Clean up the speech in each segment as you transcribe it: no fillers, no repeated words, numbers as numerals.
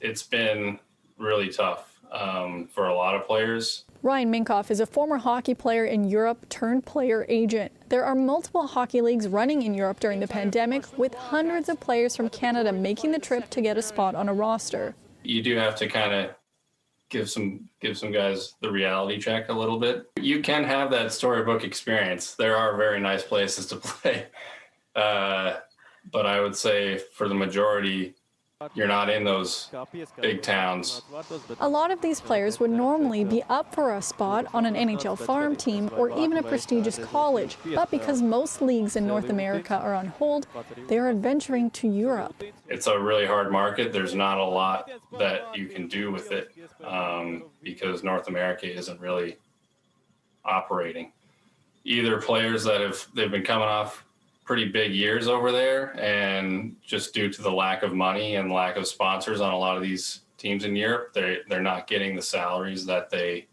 it's been really tough for a lot of players. Ryan Minkoff is a former hockey player in Europe turned player agent. There are multiple hockey leagues running in Europe during the pandemic, with hundreds of players from Canada making the trip to get a spot on a roster. You do have to kind of give some guys the reality check a little bit. You can have that storybook experience. There are very nice places to play. But I would say for the majority, you're not in those big towns. A lot of these players would normally be up for a spot on an NHL farm team or even a prestigious college, but because most leagues in North America are on hold, they are adventuring to Europe. It's a really hard market. There's not a lot that you can do with it because North America isn't really operating. Either players that they've been coming off pretty big years over there, and just due to the lack of money and lack of sponsors on a lot of these teams in Europe, they're not getting the salaries that they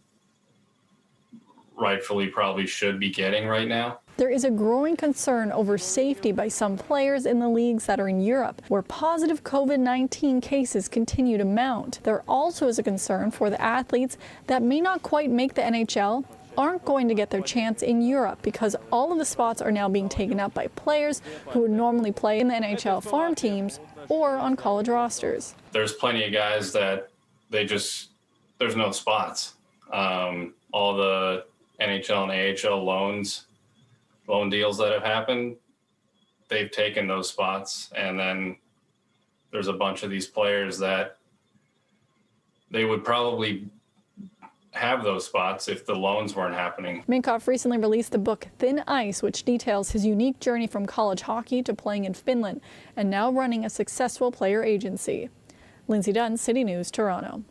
rightfully probably should be getting right now. There is a growing concern over safety by some players in the leagues that are in Europe, where positive COVID-19 cases continue to mount. There also is a concern for the athletes that may not quite make the NHL, aren't going to get their chance in Europe because all of the spots are now being taken up by players who would normally play in the NHL farm teams or on college rosters. There's plenty of guys that there's no spots. All the NHL and AHL loan deals that have happened, they've taken those spots. And then there's a bunch of these players that they would probably have those spots if the loans weren't happening. Minkoff recently released the book Thin Ice, which details his unique journey from college hockey to playing in Finland and now running a successful player agency. Lindsay Dunn, City News, Toronto.